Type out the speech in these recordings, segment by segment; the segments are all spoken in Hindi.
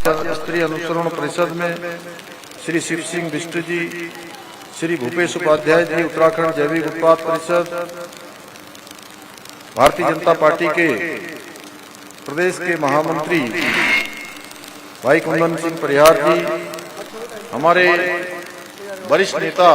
राज्य स्तरीय अनुसरण परिषद में श्री शिव सिंह बिष्ट जी, श्री भूपेश उपाध्याय जी, उत्तराखंड जैविक उत्पाद परिषद, भारतीय जनता पार्टी के प्रदेश के महामंत्री भाई कुंदन सिंह परिहार जी, हमारे वरिष्ठ नेता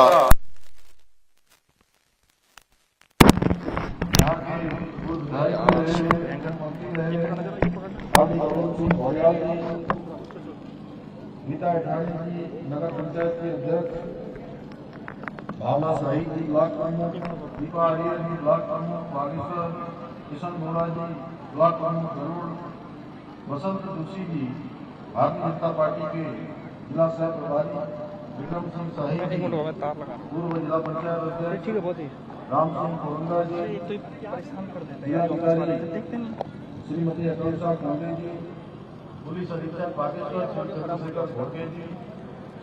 गीता अठाणी जी, नगर पंचायत के अध्यक्ष भावना शाही जी, ब्लॉक प्रमुख दीपा आर्य जी, ब्लॉक प्रमुख बागेश्वर, किशन मोड़ा जी, ब्लॉक प्रमुख गरुड़, वसंत जोशी जी, भारतीय जनता पार्टी के जिला सह प्रभारी विक्रम सिंह शाही जी, पूर्व जिला पंचायत अध्यक्ष राम सिंह कोरंगा जी, जिलाधिकारी श्रीमती अकेशा कांडे जी, पुलिस अधीक्षक बागेश्वर श्री चंद्रशेखर घोड़के जी,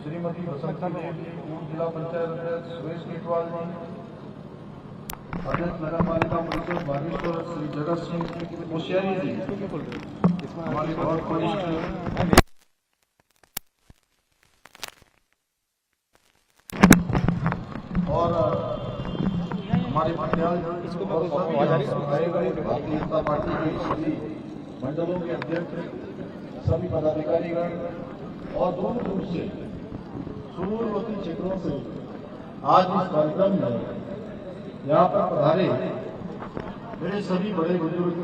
श्रीमती बसंती देव जी, पूर्व जिला पंचायत अध्यक्ष सुरेश केटवाल जी, अध्यक्ष नगर पालिका परिषद बागेश्वर श्री जगत सिंह कोश्यारी जी, हमारे बहुत वरिष्ठ और हमारे भारतीय जनता पार्टी के सभी मंडलों के अध्यक्ष, सभी पदाधिकारीगण और दूर दूर से सुदूरवर्ती क्षेत्रों से आज इस कार्यक्रम में यहाँ पर पधारे मेरे सभी बड़े बुजुर्ग,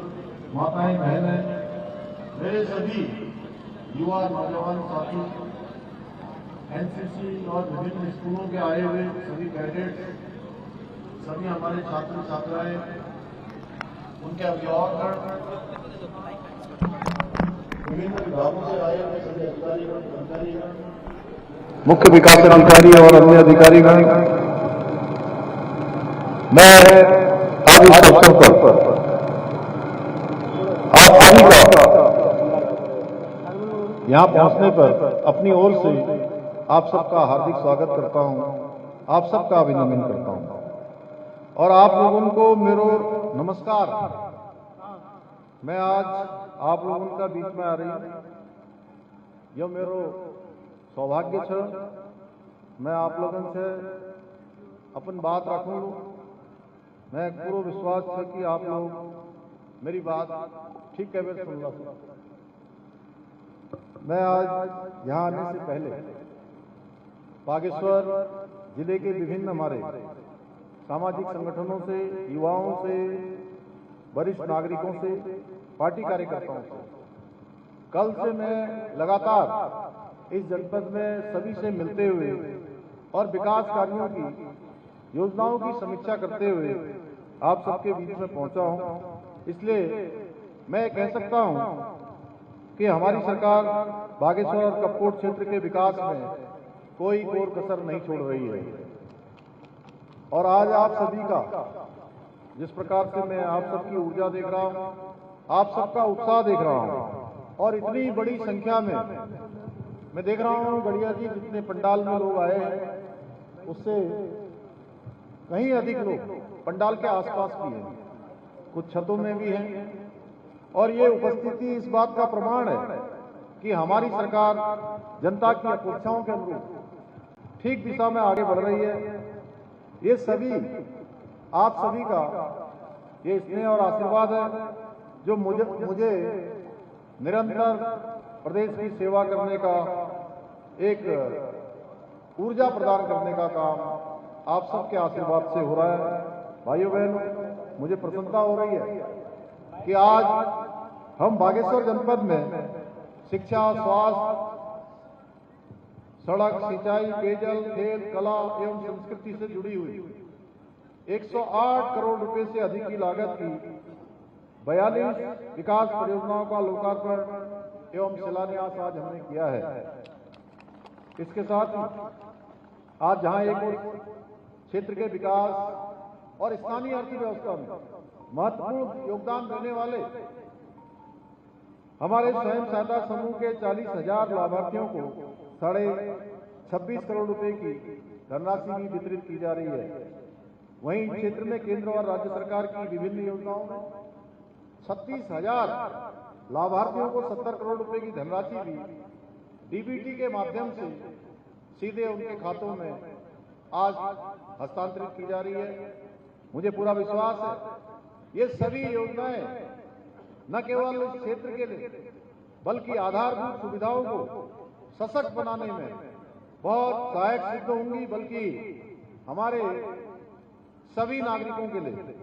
माताएं, बहनें, मेरे सभी युवा नौजवान साथी, एनसीसी और विभिन्न स्कूलों के आए हुए सभी कैडेट्स, सभी हमारे छात्र छात्राएं, उनके अभिभावकगण, विभिन्न विभागों से आए हुए सभी अधिकारीगण, कर्मचारीगण, मुख्य विकास अधिकारी और अन्य अधिकारीगण, मैं आज इस अवसर पर आप सभी का यहाँ पहुंचने पर अपनी ओर से आप सबका हार्दिक स्वागत करता हूं, आप सबका अभिनंदन करता हूं और आप लोगों को मेरो नमस्कार। मैं आज आप लोगों का बीच में आ रही हूं, यह मेरो सौभाग्य है। मैं आप लोगों से अपन बात रखूं, मैं पूरा विश्वास है कि आप लोग मेरी बात ठीक कहकर सुन लो। मैं आज यहाँ आने से पहले बागेश्वर जिले के विभिन्न हमारे सामाजिक संगठनों से, युवाओं से, वरिष्ठ नागरिकों से, पार्टी कार्यकर्ताओं से, कल से मैं लगातार इस जनपद में सभी से मिलते हुए और विकास कार्यों की, योजनाओं की समीक्षा करते हुए आप सबके बीच में पहुंचा हूं। इसलिए मैं कह सकता हूं कि हमारी सरकार बागेश्वर और कपकोट क्षेत्र के विकास में कोई कोर कसर नहीं छोड़ रही है और आज आप सभी का जिस प्रकार से मैं आप सबकी ऊर्जा देख रहा हूं, आप सबका उत्साह देख रहा हूं और इतनी बड़ी संख्या में मैं देख रहा हूं गड़िया जी, जितने पंडाल में लोग आए हैं उससे कहीं अधिक लोग पंडाल के आसपास भी हैं, कुछ छतों में भी हैं और ये उपस्थिति इस बात का प्रमाण है कि हमारी सरकार जनता की अपेक्षाओं के अनुरूप ठीक दिशा में आगे बढ़ रही है। ये सभी आप सभी का ये स्नेह और आशीर्वाद है जो मुझे निरंतर प्रदेश की सेवा करने का, एक ऊर्जा प्रदान करने का काम आप सबके आशीर्वाद से हो रहा है। भाइयों बहनों, मुझे प्रसन्नता हो रही है कि आज हम बागेश्वर जनपद में शिक्षा, स्वास्थ्य, सड़क, सिंचाई, पेयजल, खेल, कला एवं संस्कृति से जुड़ी हुई 108 करोड़ रुपए से अधिक की लागत की 42 विकास परियोजनाओं का लोकार्पण एवं शिलान्यास आज हमने किया है। इसके साथ ही आज जहां एक और क्षेत्र के विकास और स्थानीय अर्थव्यवस्था में महत्वपूर्ण योगदान देने वाले हमारे स्वयं सहायता समूह के 40,000 लाभार्थियों को 26.5 करोड़ रुपए की धनराशि भी वितरित की जा रही है। वहीं क्षेत्र में केंद्र और राज्य सरकार की विभिन्न योजनाओं में 36,000 लाभार्थियों को 70 करोड़ रुपए की धनराशि भी डीबीटी के माध्यम से सीधे उनके खातों में आज हस्तांतरित की जा रही है। मुझे पूरा विश्वास है ये सभी योजनाएं न केवल इस क्षेत्र के लिए बल्कि आधारभूत सुविधाओं को सशक्त बनाने में बहुत सहायक सिद्ध होंगी, बल्कि हमारे सभी नागरिकों के लिए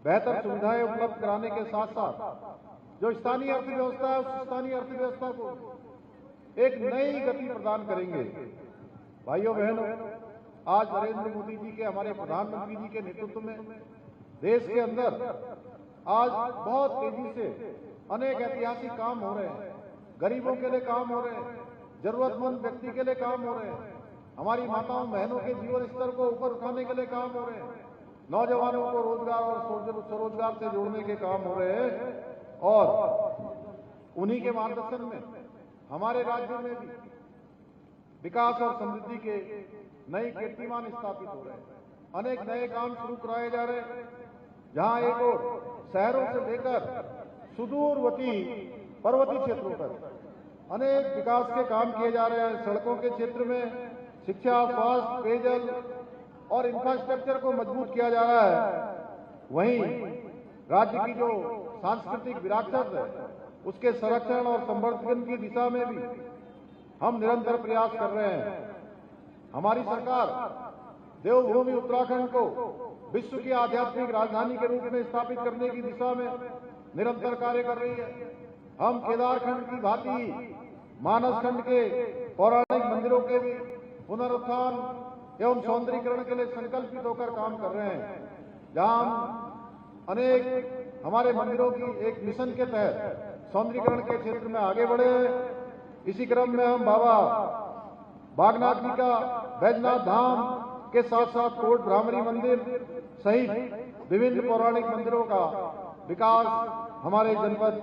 बेहतर सुविधाएं उपलब्ध कराने के साथ साथ जो स्थानीय अर्थव्यवस्था है उस स्थानीय अर्थव्यवस्था को एक नई गति प्रदान करेंगे। भाइयों बहनों, आज नरेंद्र मोदी जी के, हमारे प्रधानमंत्री जी के नेतृत्व में देश के अंदर आज बहुत तेजी से अनेक ऐतिहासिक काम हो रहे हैं। गरीबों के लिए काम हो रहे हैं, जरूरतमंद व्यक्ति के लिए काम हो रहे हैं, हमारी माताओं बहनों के जीवन स्तर को ऊपर उठाने के लिए काम हो रहे हैं, नौजवानों को रोजगार और स्वरोजगार से जोड़ने के काम हो रहे हैं। और उन्हीं के मार्गदर्शन में हमारे राज्य में भी विकास और समृद्धि के नए कीर्तिमान स्थापित हो रहे हैं। अनेक नए काम शुरू कराए जा रहे हैं, जहां एक और शहरों से लेकर सुदूरवर्ती पर्वतीय क्षेत्रों तक अनेक विकास के काम किए जा रहे हैं। सड़कों के क्षेत्र में शिक्षा, स्वास्थ्य, पेयजल और इंफ्रास्ट्रक्चर को मजबूत किया जा रहा है। वहीं राज्य की जो सांस्कृतिक विरासत है उसके संरक्षण और संवर्धन की दिशा में भी हम निरंतर प्रयास कर रहे हैं। हमारी सरकार देवभूमि उत्तराखंड को विश्व की आध्यात्मिक राजधानी के रूप में स्थापित करने की दिशा में निरंतर कार्य कर रही है। हम केदारखंड की भांति मानसखंड के पौराणिक मंदिरों के भी पुनरुत्थान एवं सौंदर्यीकरण के लिए संकल्पित होकर काम कर रहे हैं, जहां हम अनेक हमारे मंदिरों की एक मिशन के तहत सौंदर्यीकरण के क्षेत्र में आगे बढ़े हैं। इसी क्रम में हम बाबा बागनाथ जी का बैजनाथ धाम के साथ साथ कोट भ्रामरी मंदिर सहित विभिन्न पौराणिक मंदिरों का विकास हमारे जनपद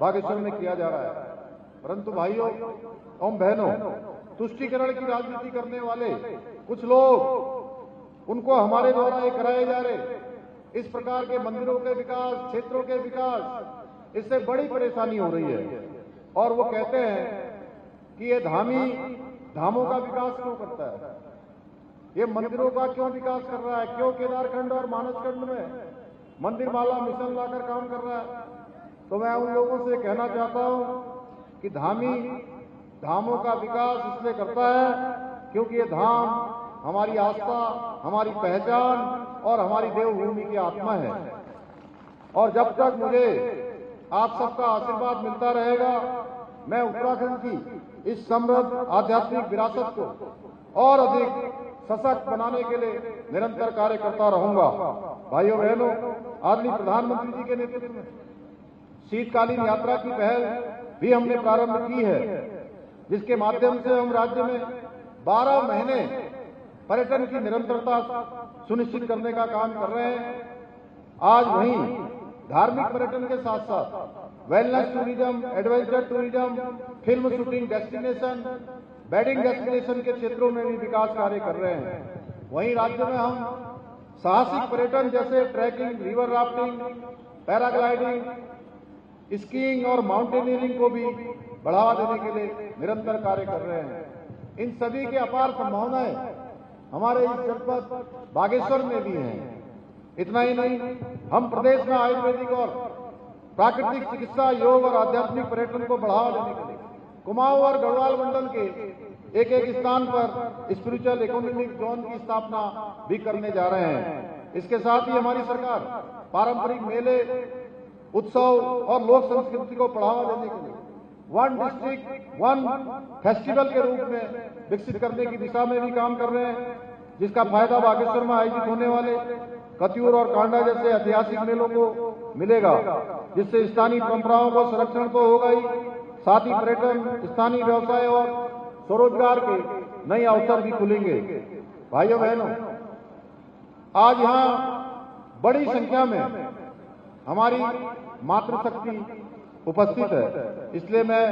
बागेश्वर में किया जा रहा है। परंतु भाइयों एवं बहनों, तुष्टीकरण की राजनीति करने वाले कुछ लोग, उनको हमारे द्वारा ये कराए जा रहे इस प्रकार के मंदिरों के विकास, क्षेत्रों के विकास, इससे बड़ी परेशानी हो रही है। और वो कहते हैं कि ये धामी धामों का विकास क्यों करता है, ये मंदिरों का क्यों विकास कर रहा है, क्यों केदारखंड और मानसखंड में मंदिर माला मिशन लाकर काम कर रहा है। तो मैं उन लोगों से कहना चाहता हूं कि धामी धामों का विकास इसलिए करता है क्योंकि ये धाम हमारी आस्था, हमारी पहचान और हमारी देवभूमि की आत्मा है। और जब तक मुझे आप सबका आशीर्वाद मिलता रहेगा, मैं उत्तराखंड की इस समृद्ध आध्यात्मिक विरासत को और अधिक सशक्त बनाने के लिए निरंतर कार्य करता रहूंगा। भाइयों बहनों, आदरणीय प्रधानमंत्री जी के नेतृत्व में शीतकालीन यात्रा की पहल भी हमने प्रारंभ की है, जिसके माध्यम से हम राज्य में 12 महीने पर्यटन की निरंतरता सुनिश्चित करने का काम कर रहे हैं। आज वहीं धार्मिक पर्यटन के साथ साथ wellness tourism, adventure tourism, film shooting destination, wedding destination के क्षेत्रों में भी विकास कार्य कर रहे हैं। वहीं राज्य में हम साहसिक पर्यटन जैसे trekking, river rafting, paragliding, skiing और माउंटेनियरिंग को भी बढ़ावा देने के लिए निरंतर कार्य कर रहे हैं। इन सभी की अपार संभावनाएं हमारे इस जनपद बागेश्वर में भी हैं। इतना ही नहीं, हम प्रदेश में आयुर्वेदिक और प्राकृतिक चिकित्सा, योग और आध्यात्मिक पर्यटन को बढ़ावा देने के लिए कुमाऊं और गढ़वाल मंडल के एक एक स्थान पर स्पिरिचुअल इकोनॉमिक जोन की स्थापना भी करने जा रहे हैं। इसके साथ ही हमारी सरकार पारंपरिक मेले, उत्सव और लोक संस्कृति को बढ़ावा देने के लिए वन डिस्ट्रिक्ट वन फेस्टिवल के रूप में विकसित करने की दिशा में भी काम कर रहे हैं, जिसका फायदा बागेश्वर में आयोजित होने वाले कत्यूर और कांडा जैसे ऐतिहासिक मेलों को मिलेगा, जिससे स्थानीय परंपराओं को संरक्षण तो होगा ही, साथ ही पर्यटन, स्थानीय व्यवसाय और स्वरोजगार के नए अवसर भी खुलेंगे। भाइयों बहनों, आज यहाँ बड़ी संख्या में हमारी मातृशक्ति उपस्थित है, इसलिए मैं